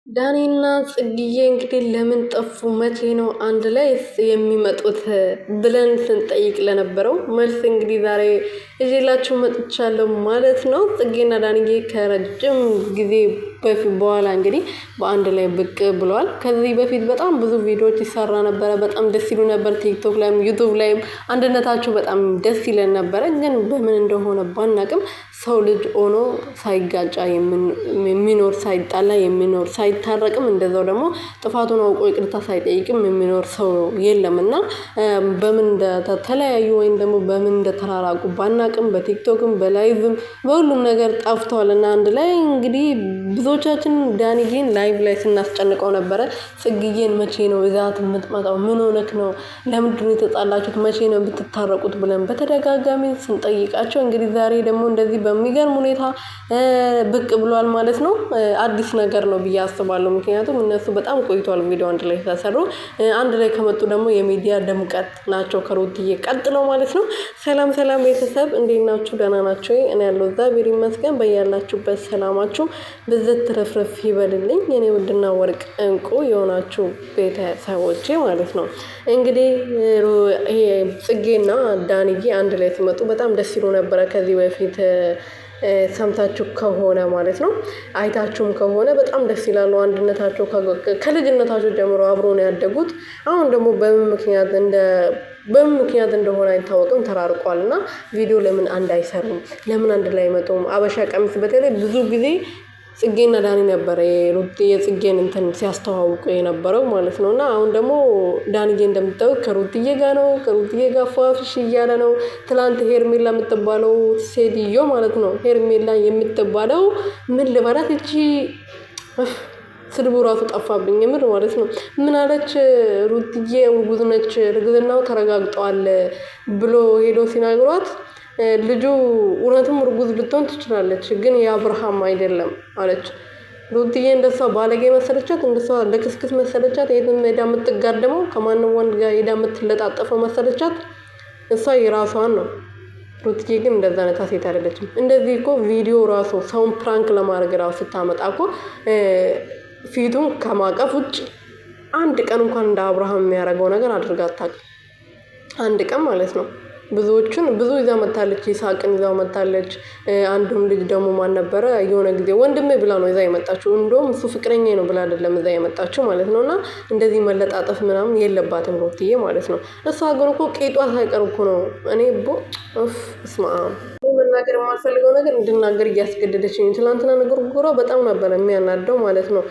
ዳኒና ጽጌዬ እንግዲህ ለምን ጠፉ? መቼ ነው አንድ ላይ የሚመጡት ብለን ስንጠይቅ ለነበረው መልስ እንግዲህ ዛሬ ይዤላችሁ መጥቻለሁ ማለት ነው። ጽጌና ዳንዬ ከረጅም ጊዜ በፊት በኋላ እንግዲህ በአንድ ላይ ብቅ ብለዋል። ከዚህ በፊት በጣም ብዙ ቪዲዮዎች ይሰራ ነበረ። በጣም ደስ ይሉ ነበር። ቲክቶክ ላይም ዩቱብ ላይም አንድነታቸው በጣም ደስ ይለን ነበረ። ግን በምን እንደሆነ ባናቅም ሰው ልጅ ሆኖ ሳይጋጫ የሚኖር ሳይጣላ የሚኖር ሳይታረቅም እንደዛው ደግሞ ጥፋቱን አውቆ ይቅርታ ሳይጠይቅም የሚኖር ሰው የለም እና በምን እንደተለያዩ ወይም ደግሞ በምን እንደተራራቁ ባናቅም በቲክቶክም በላይቭም በሁሉም ነገር ጠፍተዋል እና አንድ ላይ እንግዲህ ብዙዎቻችን ዳኒዬን ላይቭ ላይ ስናስጨንቀው ነበረ። ጽጌዬን መቼ ነው ይዛት የምትመጣው? ምን ሆነክ ነው? ለምንድን ነው የተጣላችሁት? መቼ ነው የምትታረቁት? ብለን በተደጋጋሚ ስንጠይቃቸው እንግዲህ ዛሬ ደግሞ እንደዚህ በሚገርም ሁኔታ ብቅ ብሏል ማለት ነው። አዲስ ነገር ነው ብዬ አስባለሁ። ምክንያቱም እነሱ በጣም ቆይቷል ቪዲዮ አንድ ላይ ተሰሩ። አንድ ላይ ከመጡ ደግሞ የሚዲያ ድምቀት ናቸው ከሩትዬ ቀጥለው ማለት ነው። ሰላም ሰላም ቤተሰብ እንዴት ናችሁ? ደህና ናችሁ? እኔ ያለው እግዚአብሔር ይመስገን። በያላችሁበት ሰላማችሁ ብዝት ትረፍረፍ ይበልልኝ የኔ ውድና ወርቅ እንቁ የሆናችሁ ቤተሰቦቼ ማለት ነው። እንግዲህ ይሄ ጽጌና ዳንዬ አንድ ላይ ሲመጡ በጣም ደስ ይሉ ነበረ። ከዚህ በፊት ሰምታችሁ ከሆነ ማለት ነው አይታችሁም ከሆነ በጣም ደስ ይላሉ። አንድነታቸው ከልጅነታቸው ጀምሮ አብሮ ነው ያደጉት። አሁን ደግሞ በምን ምክንያት እንደሆነ አይታወቅም ተራርቋል እና ቪዲዮ ለምን አንድ አይሰሩም? ለምን አንድ ላይ አይመጡም? አበሻ ቀሚስ በተለይ ብዙ ጊዜ ጽጌና ዳኒ ነበረ የጽጌን እንትን ሲያስተዋውቁ የነበረው ማለት ነው። እና አሁን ደግሞ ዳንዬ እንደምታዩት ከሩትዬ ጋር ነው። ከሩትዬ ጋር ፏፍሽ እያለ ነው። ትላንት ሄርሜላ የምትባለው ሴትዮ ማለት ነው ሄርሜላ የምትባለው ምን ልበላት እቺ ስድቡ ራሱ ጠፋብኝ የምር ማለት ነው። ምን አለች? ሩትዬ እርጉዝ ነች፣ እርግዝናው ተረጋግጧል ብሎ ሄዶ ሲናግሯት ልጁ እውነትም እርጉዝ ልትሆን ትችላለች፣ ግን የአብርሃም አይደለም አለች። ሩትዬ እንደሷ ባለጌ መሰለቻት? እንደሷ ለክስክስ መሰለቻት? ይሄንን ሄዳ የምትጋደመው ከማንም ወንድ ጋር ሄዳ የምትለጣጠፈው መሰለቻት? እሷ የራሷን ነው። ሩትዬ ግን እንደዛ አይነት ሴት አይደለችም። እንደዚህ እኮ ቪዲዮ ራሱ ሰውን ፕራንክ ለማድረግ ራሱ ስታመጣ እኮ ፊቱን ከማቀፍ ውጭ አንድ ቀን እንኳን እንደ አብርሃም የሚያደርገው ነገር አድርጋ አታውቅም። አንድ ቀን ማለት ነው። ብዙ ይዛ መታለች። ይሳቅን ይዛው መታለች። አንዱም ልጅ ደግሞ ማን ነበረ የሆነ ጊዜ ወንድሜ ብላ ነው ይዛ የመጣችው። እንደውም እሱ ፍቅረኛዬ ነው ብላ አይደለም ይዛ የመጣችው ማለት ነው። እና እንደዚህ መለጣጠፍ ምናምን የለባትም ሩትዬ ማለት ነው። እሷ ግን እኮ ቄጧ ሳይቀር እኮ ነው እኔ እስማ መናገር የማልፈልገው ነገር እንድናገር እያስገደደችኝ። ትላንትና ንግግሯ በጣም ነበር የሚያናደው ማለት ነው።